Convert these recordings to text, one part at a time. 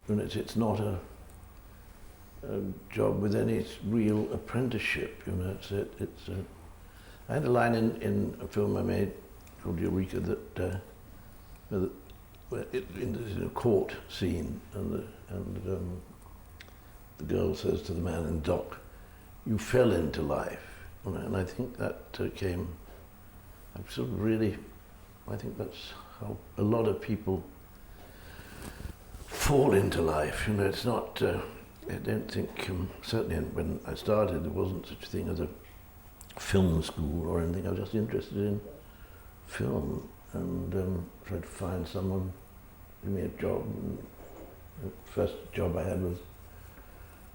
And it's not a job with any real apprenticeship, you know. I had a line in a film I made called Eureka in a court scene, and the girl says to the man in dock, "You fell into life," you know, and I think that I've sort of really, I think that's how a lot of people fall into life. You know, it's not. I don't think certainly when I started there wasn't such a thing as a film school or anything. I was just interested in film and tried to find someone to give me a job. And the first job I had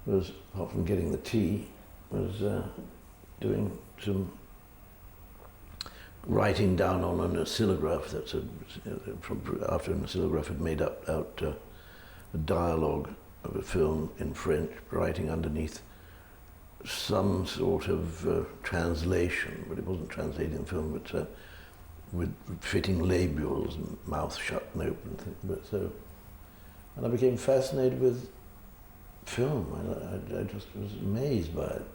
was apart from getting the tea, was doing some writing down on an oscillograph. That's after an oscillograph had made out a dialogue of a film in French, writing underneath some sort of translation, but it wasn't translating the film, but with fitting labials and mouth shut and open. And I became fascinated with film. I just was amazed by it.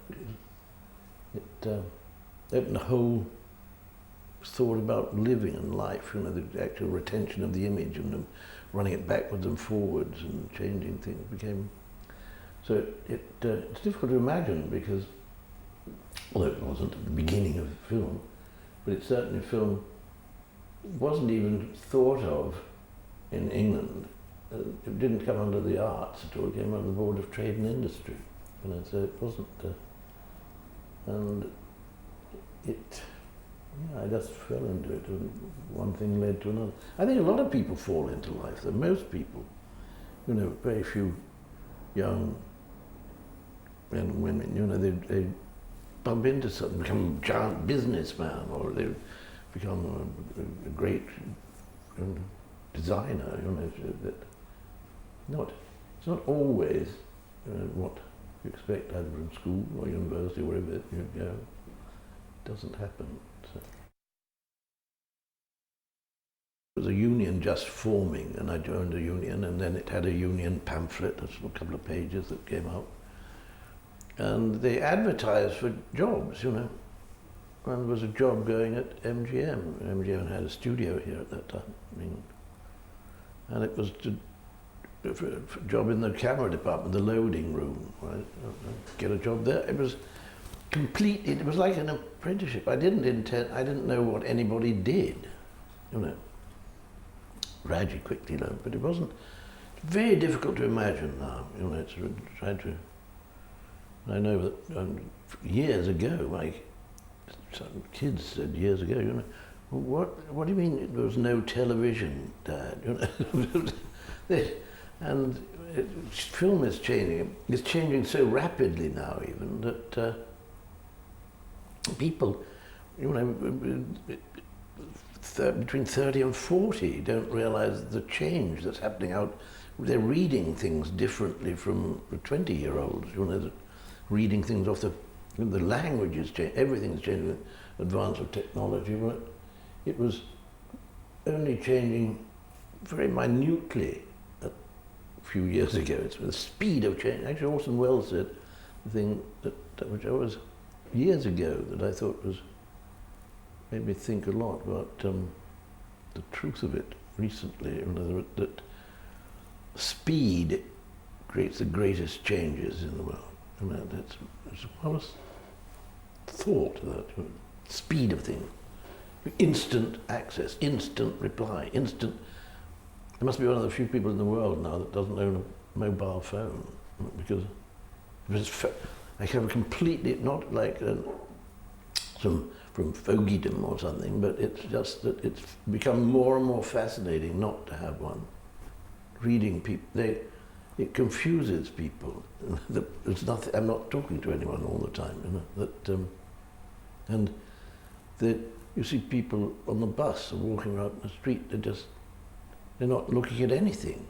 It opened a whole thought about living and life, you know, the actual retention of the image and running it backwards and forwards and changing things became. So it's difficult to imagine because, although it wasn't at the beginning of film, but it certainly film wasn't even thought of in England. It didn't come under the arts at all. It came under the Board of Trade and Industry, you know. So it wasn't, and it. Yeah, I just fell into it, and one thing led to another. I think a lot of people fall into life, though. Most people, you know, very few young men and women, you know, they bump into something, become a giant businessman, or they become a great designer, you know. It's not always what you expect either from school or university or wherever you go. It doesn't happen. So. There was a union just forming, and I joined a union, and then it had a union pamphlet, a couple of pages that came out. And they advertised for jobs, you know. And there was a job going at MGM. MGM had a studio here at that time, and it was for a job in the camera department, the loading room, right? Get a job there. It was complete. It was like an apprenticeship. I didn't know what anybody did, you know. Gradually, quickly learned, but it wasn't. Very difficult to imagine now, you know. It's tried to. I know that years ago, some kids said years ago, you know, what do you mean there was no television, Dad? You know, and film is changing. It's changing so rapidly now, even that people, you know, between 30 and 40 don't realise the change that's happening out. They're reading things differently from 20-year-olds. You know, reading things off the language is changing. Everything's changing with advance of technology. But it was only changing very minutely a few years ago. It's the speed of change. Actually, Orson Welles said the thing which I was years ago that I thought made me think a lot about the truth of it recently. You know, that speed creates the greatest changes in the world. I mean, it's what was thought that speed of things, instant access, instant reply, instant. There must be one of the few people in the world now that doesn't own a mobile phone, because I have a completely, not like some from fogiedom or something, but it's just that it's become more and more fascinating not to have one. Reading people, it confuses people. There's nothing. I'm not talking to anyone all the time, you know. And you see people on the bus or walking around the street. They're not looking at anything.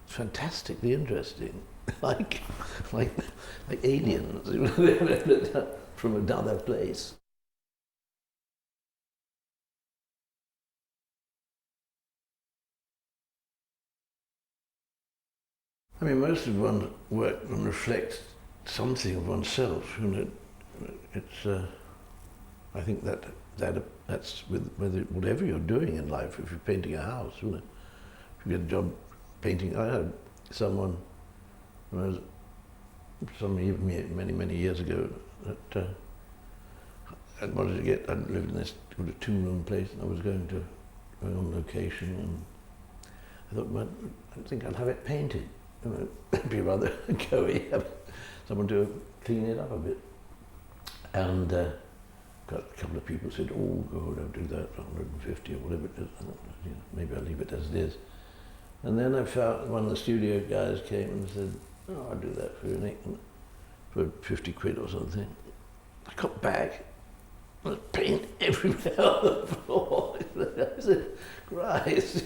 It's fantastically interesting, like aliens from another place. I mean, most of one's work reflects something of oneself. You know, it's. I think that's with whatever you're doing in life. If you're painting a house, you know, if you get a job painting. I had someone when I was many years ago that I wanted to get. I lived in this 2-room place, and I was going on location, and I thought, well, I think I'll have it painted. You know, it'd be rather go-y, have someone to clean it up a bit. And got a couple of people said, oh, don't do that, 150 or whatever it is. I thought, you know, maybe I'll leave it as it is. And then I found one of the studio guys came and said, oh, I'll do that for you, Nick, for 50 quid or something. I got back, there's paint everywhere on the floor. I said, Christ.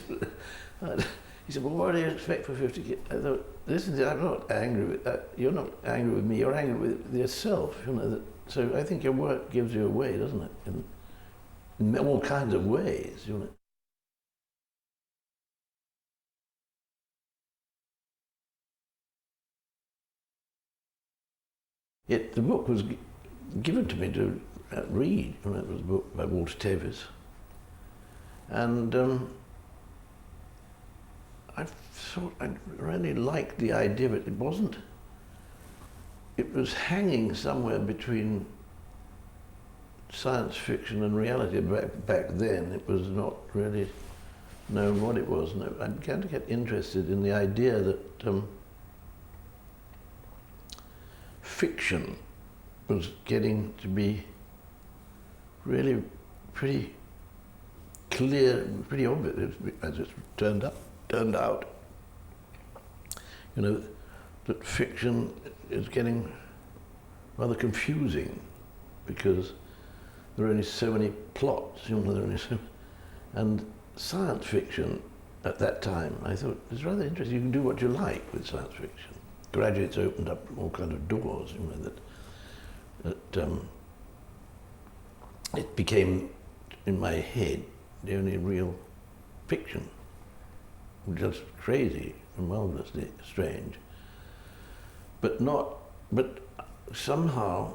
He said, well, what do you expect for 50 quid? I thought, listen, I'm not angry with that. You're not angry with me, you're angry with yourself. You know, so I think your work gives you away, doesn't it? In all kinds of ways, you know. The book was given to me to read. You know, it was a book by Walter Tevis. And I thought I really liked the idea of it. It was hanging somewhere between science fiction and reality. Back then, it was not really known what it was. And I began to get interested in the idea that fiction was getting to be really pretty clear, pretty obvious, as it turned out. You know, that fiction is getting rather confusing because there are only so many plots, you know, and science fiction at that time, I thought, is rather interesting. You can do what you like with science fiction. Gradually it's opened up all kinds of doors, you know, that it became, in my head, the only real fiction. Just crazy and marvelously strange. But somehow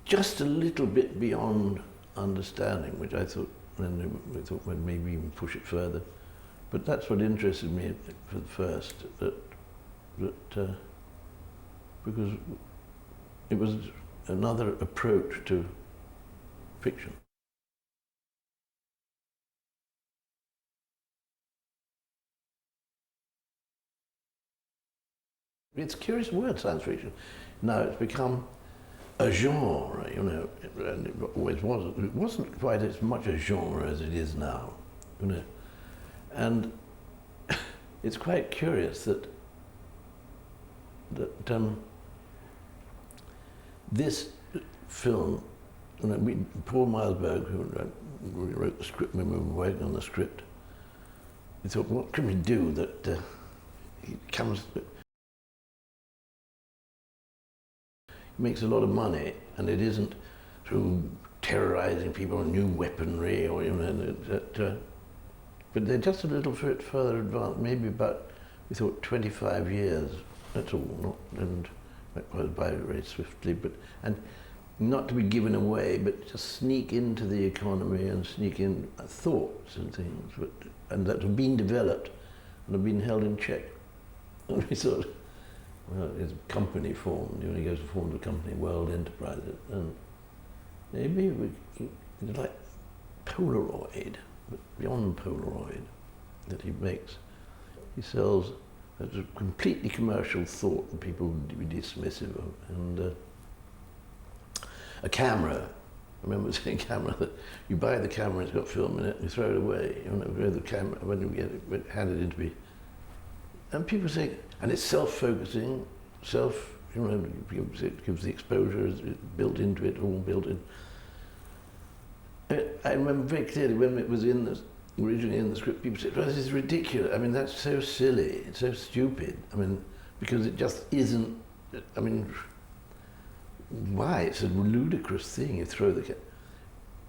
just a little bit beyond understanding, which I thought, well, maybe even push it further. But that's what interested me for the first, because it was another approach to fiction. It's a curious word, science fiction. Now it's become a genre, you know, and it always was. It wasn't quite as much a genre as it is now, you know. And it's quite curious that this film, you know, Paul Milesberg, who wrote the script, when we were working on the script, we thought, what can we do that he makes a lot of money, and it isn't through terrorizing people with new weaponry, or, you know, but they're just a little bit further advanced, maybe about, we thought, 25 years, that's all, and that goes by very swiftly, and not to be given away, but just sneak into the economy and sneak in thoughts and things, and that have been developed and have been held in check. And we thought, well, his company formed, he goes to form the company, World Enterprises, and maybe it's like Polaroid, but beyond Polaroid, that he makes. He sells a completely commercial thought, and people would be dismissive of, and a camera. I remember seeing a camera that you buy the camera, it's got film in it, you throw it away. You know, the camera, when you get it, handed in to me. And people say, and it's self-focusing, you know, it gives the exposure, it's built into it, all built in. I remember very clearly when it was originally in the script, people said, well, this is ridiculous. I mean, that's so silly, it's so stupid. I mean, because it just isn't, I mean, why? It's a ludicrous thing, you throw the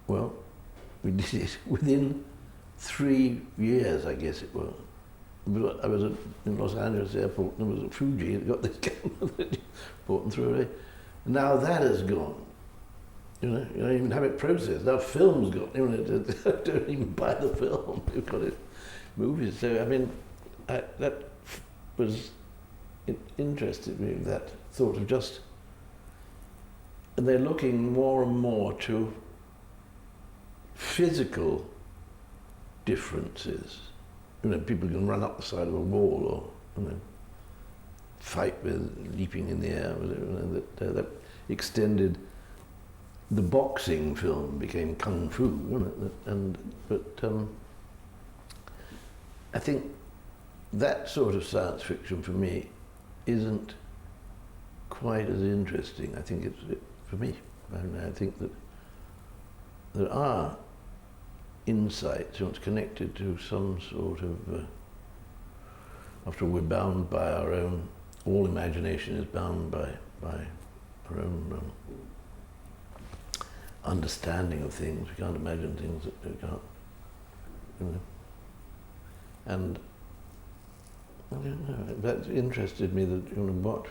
Well, we did it within 3 years, I guess it was. But I was in Los Angeles airport, and there was a Fuji that got this camera that you bought and threw away. And now that has gone. You don't even have it processed. Now film's got, don't even buy the film. You've got it, movies. So I mean, that was, it interested me, that thought of just, and they're looking more and more to physical differences. People can run up the side of a wall or fight with leaping in the air. That extended. The boxing film became kung fu, wasn't it? I think that sort of science fiction for me isn't quite as interesting. I think for me. I think that there are insights it's connected to some sort of, after all, we're bound by our own, all imagination is bound by our own understanding of things. We can't imagine things that we can't, And I don't know, that interested me, that what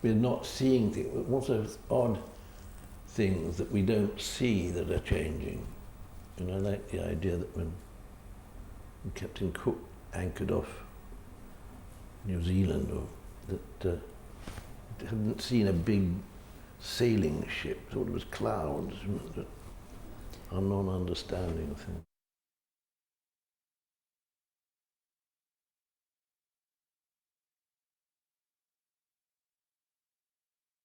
we're not seeing things, what sort of odd things that we don't see that are changing. I like the idea that when Captain Cook anchored off New Zealand, or that hadn't seen a big sailing ship, thought it was clouds, our non-understanding of things.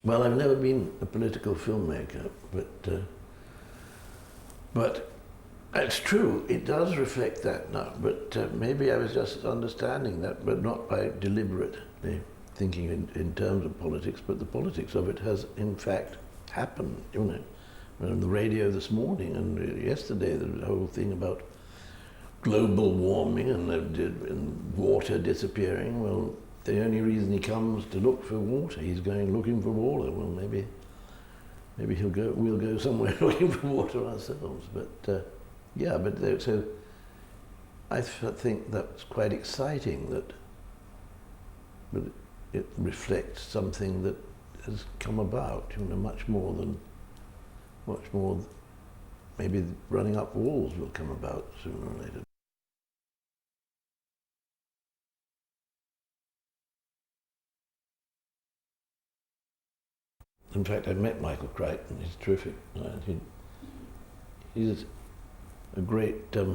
Well, I've never been a political filmmaker, but it's true, it does reflect that now, but maybe I was just understanding that, but not by deliberately thinking in terms of politics, but the politics of it has in fact happened, On the radio this morning and yesterday, the whole thing about global warming and water disappearing. Well, the only reason he comes to look for water, he's going looking for water. Well, maybe we'll go somewhere looking for water ourselves. But so I think that's quite exciting, but it reflects something that has come about, much more, maybe running up walls will come about sooner or later. In fact, I met Michael Crichton. He's terrific. He's a great, I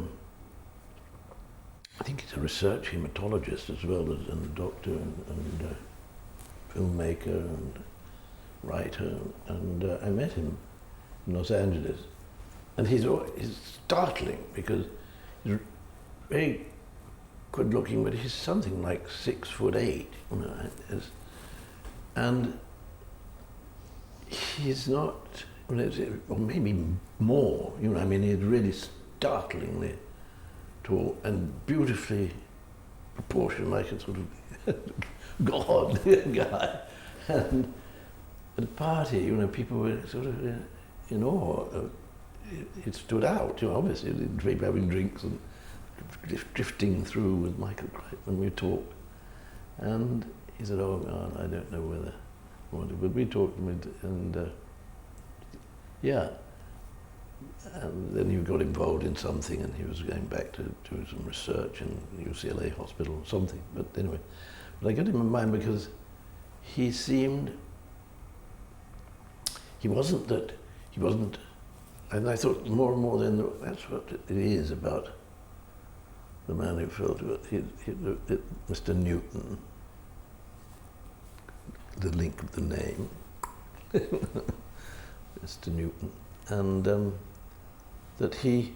think he's a research hematologist as well as a doctor and filmmaker and writer. And I met him in Los Angeles. And he's startling because he's very good looking, but he's something like 6'8", and he's not, or maybe more, he's really startlingly tall and beautifully proportioned, like a sort of god guy. And at a party, people were sort of in awe. It stood out, obviously, people having drinks and drifting through with Michael Crichton when we talked. And he said, "Oh God, I don't know whether I want to," but we talked and and then he got involved in something, and he was going back to do some research in UCLA hospital or something. But anyway, I got him in mind because he wasn't, and I thought more and more then that's what it is about the man who felt it, Mr. Newton, the link of the name, Mr. Newton, and that he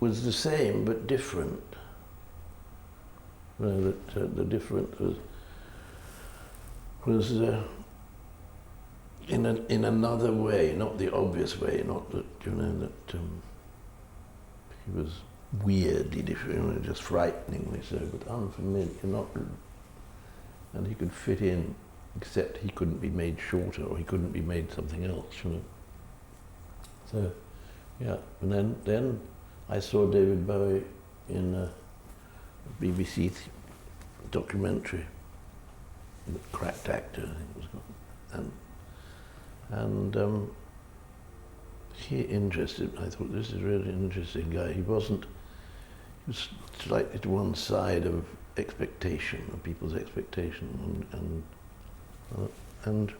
was the same but different. That the difference was in another way, not the obvious way, not that that he was weirdly different, just frighteningly so, but unfamiliar, and he could fit in, except he couldn't be made shorter or he couldn't be made something else, So, and then I saw David Bowie in BBC documentary, The Cracked Actor, I think it was called. And he interested me. I thought, this is really an interesting guy. He was slightly to one side of expectation, of people's expectation, and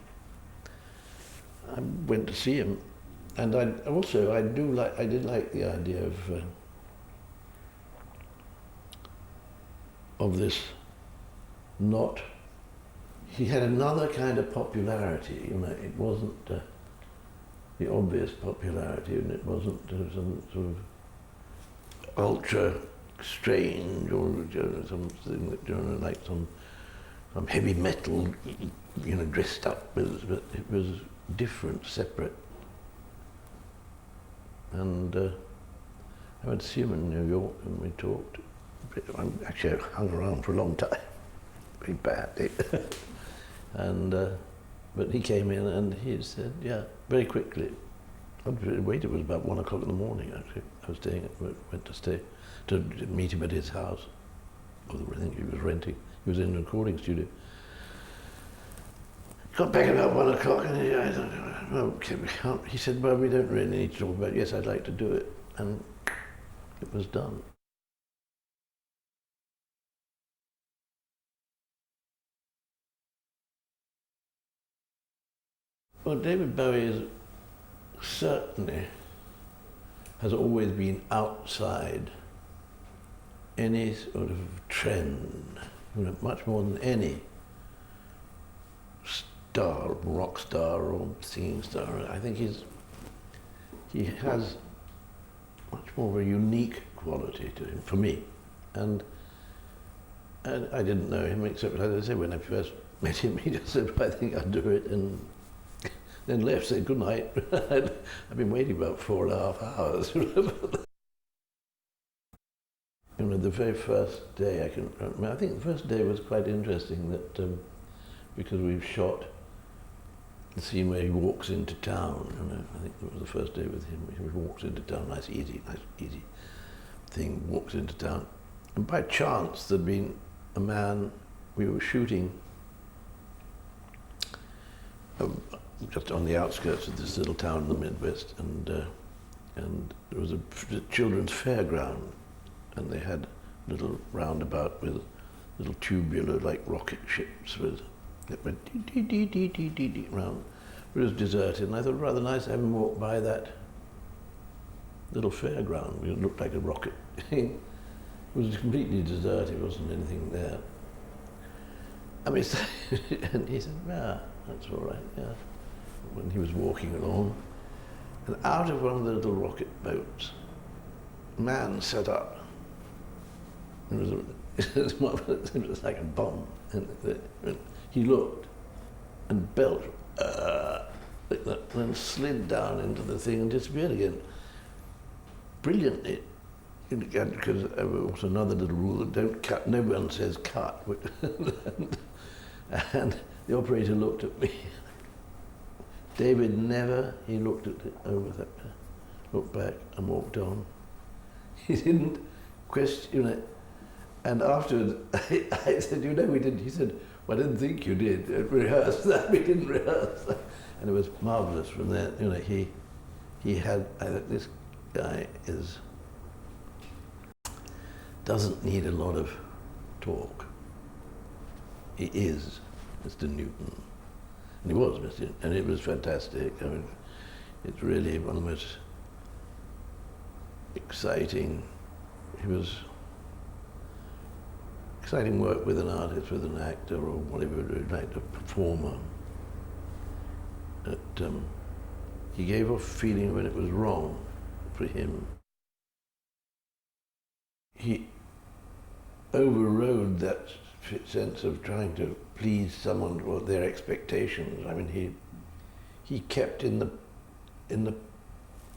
I went to see him, and I did like the idea of this. Not, he had another kind of popularity. You know, it wasn't the obvious popularity, and it wasn't some sort of ultra strange or something that, you know, like some heavy metal, you know, dressed up with, but it was different, separate. And I went to see him in New York, and we talked. Actually, I hung around for a long time, very badly. And but he came in and he said, yeah, very quickly. I waited. It was about 1 o'clock in the morning. Actually, went to stay to meet him at his house. I think he was renting. He was in a recording studio. Got back about 1 o'clock, and I thought, well, okay, we can't. He said, well, we don't really need to talk about it. Yes, I'd like to do it, and it was done. Well, David Bowie certainly has always been outside any sort of trend, you know, much more than any star, rock star or singing star. I think he has much more of a unique quality to him, for me. And I didn't know him, except, as I said, when I first met him, he just said, I think I'll do it, and then left, said good night. I've been waiting about 4.5 hours. You know, the very first day, I think the first day was quite interesting, that because we've shot the scene where he walks into town. You know, I think it was the first day with him. He walks into town, nice easy thing, walks into town. And by chance, there'd been a man, we were shooting just on the outskirts of this little town in the Midwest, and there was a children's fairground, and they had a little roundabout with little tubular, like rocket ships, that went dee round. It was deserted, and I thought it was rather nice to have him walk by that little fairground. It looked like a rocket. It was completely deserted, there wasn't anything there. I mean, and he said, yeah, that's all right, yeah. When he was walking along, and out of one of the little rocket boats, a man sat up. It was like a bomb. And he looked and belched like that, and then slid down into the thing and disappeared again. Brilliantly. Because also another little rule that don't cut, no one says cut. And the operator looked at me. David never, he looked at it over that, looked back and walked on. He didn't question it. And afterwards, I said, you know, we didn't. He said, well, I didn't think you did. Rehearse that. We didn't rehearse that. And it was marvelous from there. You know, he had, I think this guy doesn't need a lot of talk. He is Mr. Newton. And he was Mr. Newton, and it was fantastic. I mean, it's really one of the most exciting, exciting work with an artist, with an actor, or whatever, like a performer. That he gave off a feeling when it was wrong for him. He overrode that sense of trying to please someone or their expectations. I mean, he kept in the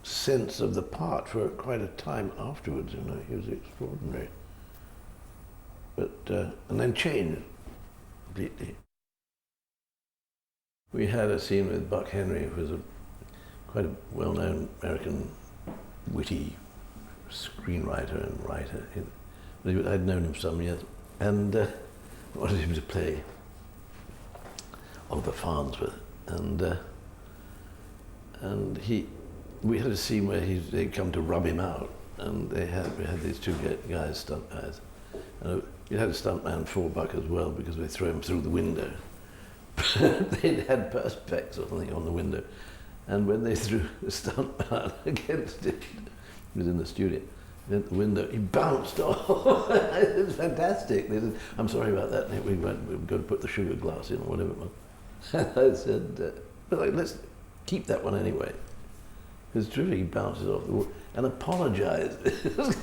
sense of the part for quite a time afterwards. You know, he was extraordinary. But and then changed completely. We had a scene with Buck Henry, who was quite a well-known American witty screenwriter and writer. I'd known him some years, and wanted him to play Oliver Farnsworth, and we had a scene where they'd come to rub him out, and we had these two guys, stunt guys, and you had a stuntman fallback as well because they threw him through the window. They'd had perspex or something on the window, and when they threw the stuntman against it, he was in the studio, at the window, he bounced off. It was fantastic. They said, "I'm sorry about that, Nick. We've got to put the sugar glass in," or whatever it was. I said, "But let's keep that one anyway." It's true, he bounces off the wall and apologised.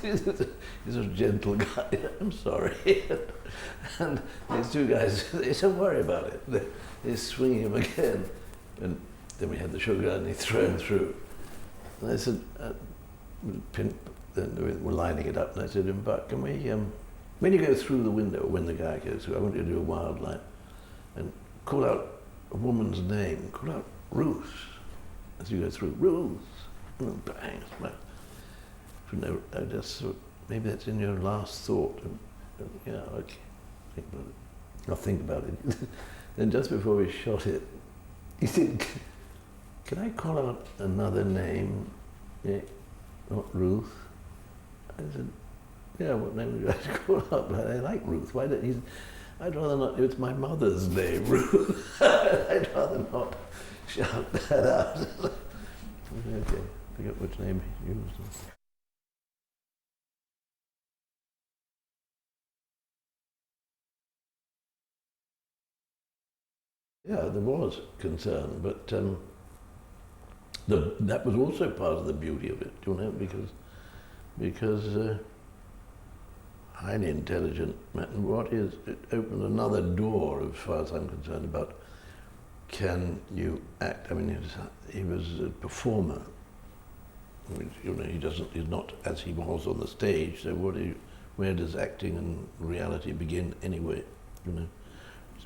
He's a gentle guy. "I'm sorry." And these two guys, they said, "Don't worry about it." They swing him again. And then we had the sugar and he threw him through. And I said, then we're lining it up, and I said to him, "But can we, when you go through the window, when the guy goes through, I want you to do a wild line and call out a woman's name, call out Ruth as you go through, Ruth." And bang, smack. No, I just thought, maybe that's in your last thought. And, yeah, okay, think about it. I'll think about it. Then just before we shot it, he said, "Can I call out another name? Yeah, not Ruth?" I said, "Yeah, what name would you like to call out?" "But I like Ruth. Why don't you?" "I'd rather not. It's my mother's name, Ruth." "I'd rather not shout that out." Okay, I forget which name he used. Yeah, there was concern, but that was also part of the beauty of it, you know, because highly intelligent man, it opened another door as far as I'm concerned about can you act. I mean, he was a performer. I mean, you know, he's not as he was on the stage, so where does acting and reality begin anyway, you know?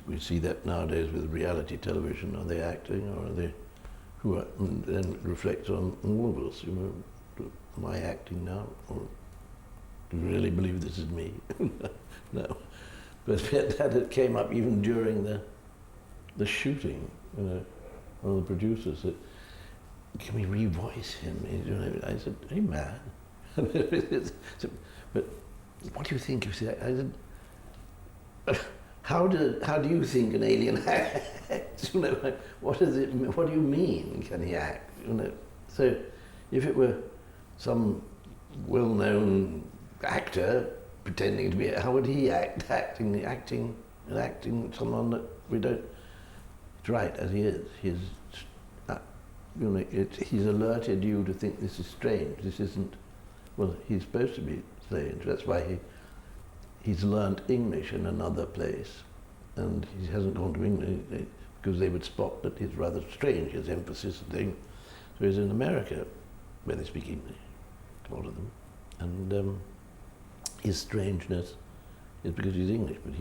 We see that nowadays with reality television. Are they acting, or are they and then it reflects on all of us, you know. Am I acting now, or do you really believe this is me? No. But that came up even during the shooting, you know. One of the producers said, "Can we revoice him?" You know, I said, "Hey, man." But what do you think? You see, I said, how do you think an alien acts? You know, what do you mean? Can he act? You know, so if it were some well-known actor pretending to be, how would he act? Acting someone that we don't. It's right as he is. He's, you know, he's alerted you to think this is strange. This isn't. Well, he's supposed to be strange. That's why he's learnt English in another place, and he hasn't gone to England because they would spot that he's rather strange, his emphasis and thing. So he's in America, where they speak English, a lot of them, and his strangeness is because he's English, but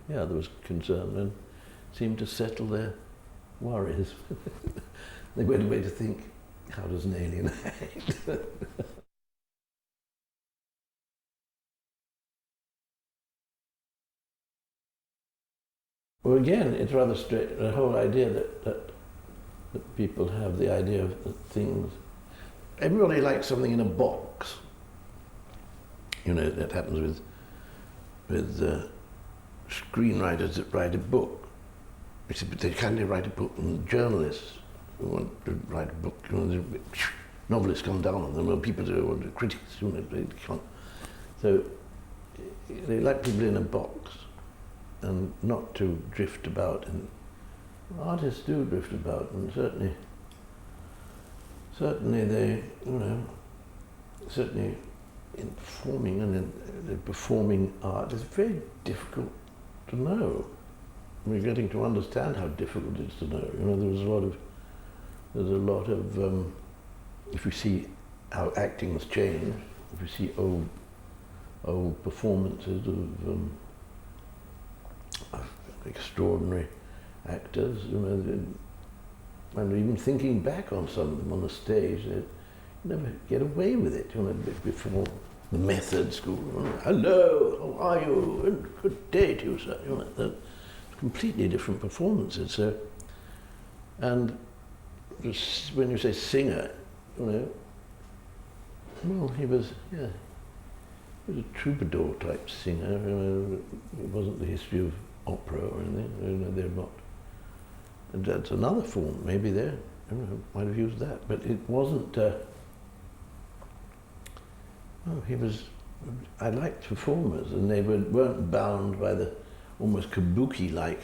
there was concern and seemed to settle their worries. They went away to think, how does an alien act? Well, again, it's rather straight. The whole idea that people have the idea of things. Everybody likes something in a box. You know, that happens with screenwriters that write a book. But they can't write a book, and journalists who want to write a book, you know, novelists come down on them, or people who want to critics, you know, they can't. So they like people in a box, and not to drift about. And artists do drift about, and certainly they, you know, certainly in performing and in performing art, it's very difficult to know. We're getting to understand how difficult it is to know. You know, there's a lot of if you see how acting has changed, if you see old performances of extraordinary actors, you know, and even thinking back on some of them on the stage, they never get away with it, you know, before the method school. Hello, how are you? And good day to you, sir. You know, they're completely different performances. So, and when you say singer, you know, well, he was a troubadour type singer. You know, it wasn't the history of opera or anything. You know, they're not. And that's another form. Maybe they, might have used that, but it wasn't. He was. I liked performers, and they weren't bound by the almost kabuki-like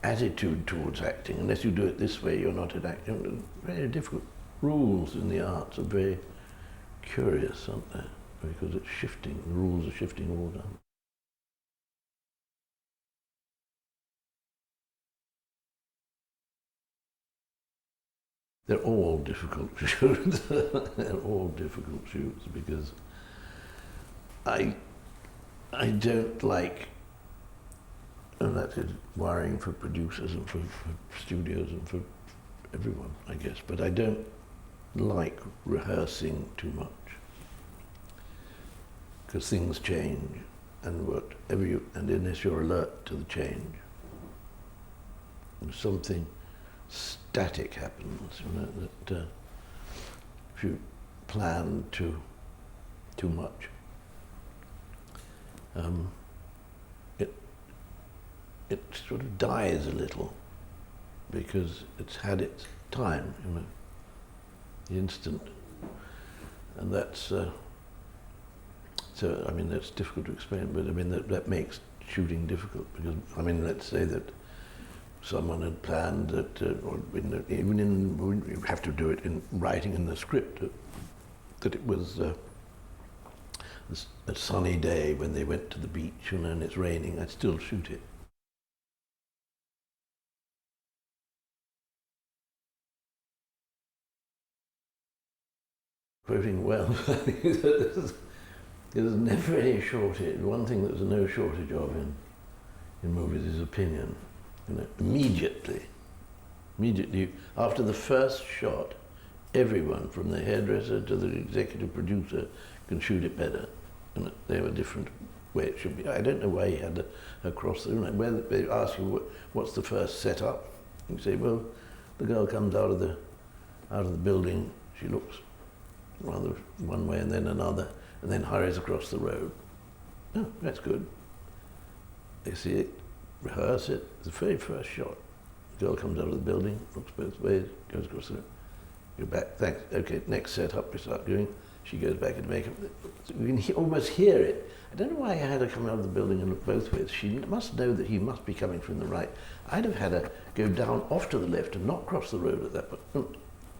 attitude towards acting. Unless you do it this way, you're not an actor. Very difficult. Rules in the arts are very curious, aren't they? Because it's shifting. The rules are shifting all the time. They're all difficult shoots. They're all difficult shoots because I don't like, and that is worrying for producers and for studios and for everyone, I guess, but I don't like rehearsing too much because things change, and whatever and unless you're alert to the change, something static happens, you know, that if you plan too much, it sort of dies a little because it's had its time, you know, the instant, and that's so. I mean, that's difficult to explain, but I mean that makes shooting difficult because I mean, let's say that someone had planned that, or you have to do it in writing in the script, that it was a sunny day when they went to the beach, you know, and it's raining. I'd still shoot it. Quoting well, there's never any shortage. One thing that there's no shortage of in movies is opinion. You know, immediately, after the first shot, everyone from the hairdresser to the executive producer can shoot it better. And they have a different way it should be. I don't know why he had her cross the room. Where they ask you what's the first setup, you say, well, the girl comes out of the building. She looks rather one way and then another, and then hurries across the road. Oh, that's good. They see it, rehearse it. The very first shot, the girl comes out of the building, looks both ways, goes across the road. Go back, thanks. Okay, next setup we start doing. She goes back into makeup. You can almost hear it. I don't know why I had her come out of the building and look both ways. She must know that he must be coming from the right. I'd have had her go down off to the left and not cross the road at that point.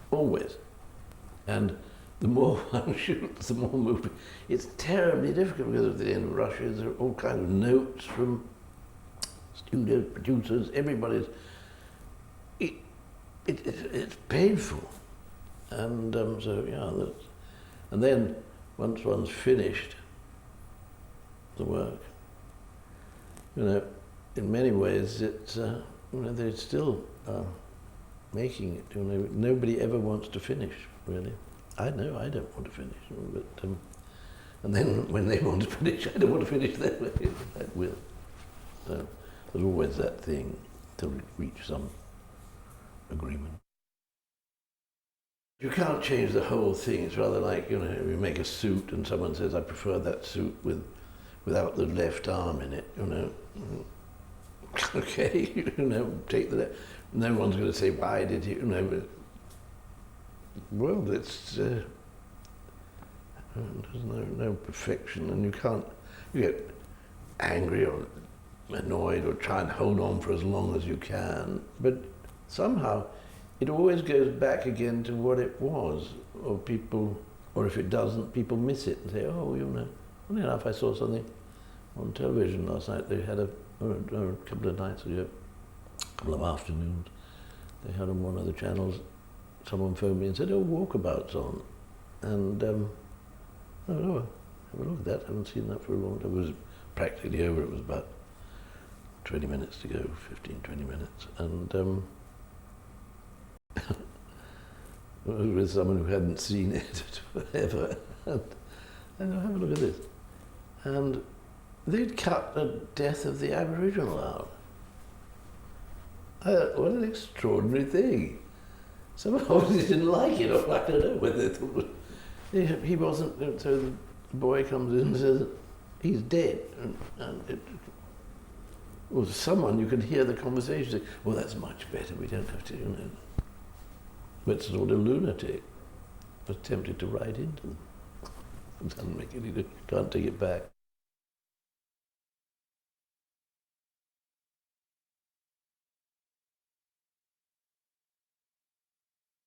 Always. And the more one shoots, the more movement. It's terribly difficult because at the end of rushes, there are all kinds of notes from studios, producers, everybody's. It's painful. And so, yeah, and then once one's finished the work, you know, in many ways it's, you know, they're still making it. You know, nobody ever wants to finish, really. I know I don't want to finish, but and then when they want to finish, I don't want to finish their way. I will. So there's always that thing to reach some agreement. You can't change the whole thing. It's rather like, you know, you make a suit and someone says, I prefer that suit without the left arm in it, you know. Okay, you know, take the left. No one's going to say, why did you know, but, well, it's, there's no perfection, and you get angry or annoyed or try and hold on for as long as you can, but somehow it always goes back again to what it was, or if it doesn't, people miss it and say, oh, you know, funny enough, I saw something on television last night. They had a couple of nights ago, a couple of afternoons, they had on one of the channels, someone phoned me and said, oh, Walkabout's on. And, have a look at that, I haven't seen that for a long time. It was practically over, it was about 20 minutes to go, 15, 20 minutes. And I was with someone who hadn't seen it forever. And And have a look at this. And they'd cut the death of the Aboriginal out. What an extraordinary thing. Someone obviously didn't like it, or I don't know whether they thought he wasn't, so the boy comes in and says, he's dead. Or someone, you can hear the conversation say, well, that's much better, we don't have to, you know. But sort of lunatic was tempted to write into them. It doesn't make any difference, can't take it back.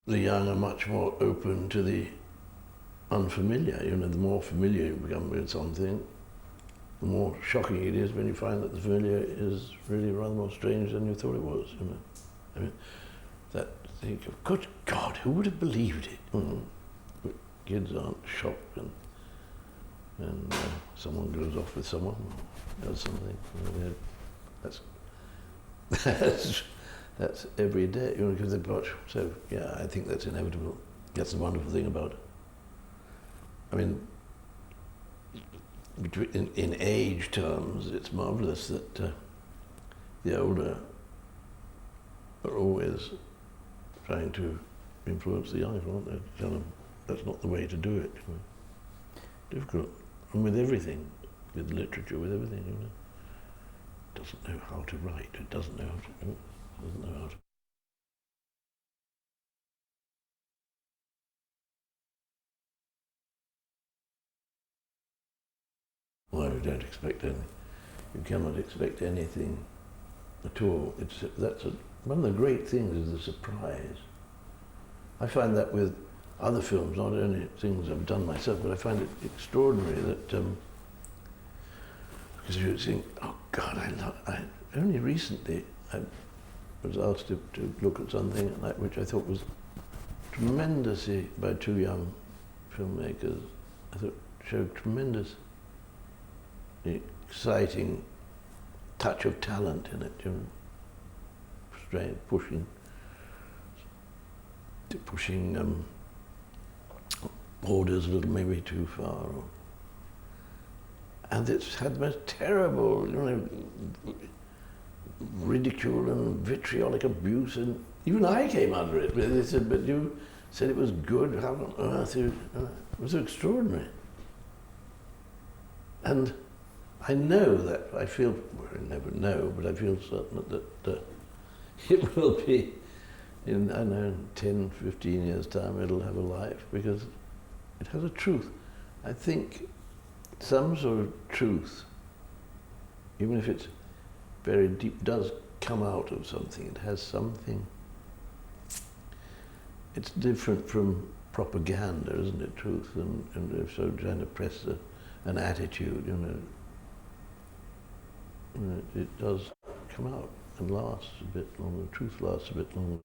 The young are much more open to the unfamiliar. You know, the more familiar you become with something, the more shocking it is when you find that the familiar is really rather more strange than you thought it was. You know, I mean, that think of, good God, who would have believed it? But kids aren't shocked when someone goes off with someone, or does something. You know, that's every day, you know, because they've got, so yeah, I think that's inevitable. That's the wonderful thing about it. I mean, in age terms, it's marvellous that the older are always trying to influence the younger, aren't they? Kind of, that's not the way to do it. You know. Difficult. And with everything, with literature, with everything, you know. It doesn't know how to write, it doesn't know how to do it. Doesn't know how to. Well, you don't expect anything. You cannot expect anything at all. One of the great things is the surprise. I find that with other films, not only things I've done myself, but I find it extraordinary that because you think, oh God, only recently I was asked to look at something which I thought was tremendously, by two young filmmakers, I thought showed tremendous exciting touch of talent in it, you know, straight, pushing borders a little maybe too far. And it's had the most terrible, you know, ridicule and vitriolic abuse, and even I came under it. They said, but you said it was good, how on earth? It was extraordinary. And I know that, I feel, well, I never know, but I feel certain that it will be, in, I don't know, 10, 15 years' time, it'll have a life, because it has a truth. I think some sort of truth, even if it's very deep, does come out of something. It has something. It's different from propaganda, isn't it, truth? And if so, trying to press an attitude, you know, it does come out and lasts a bit longer. Truth lasts a bit longer.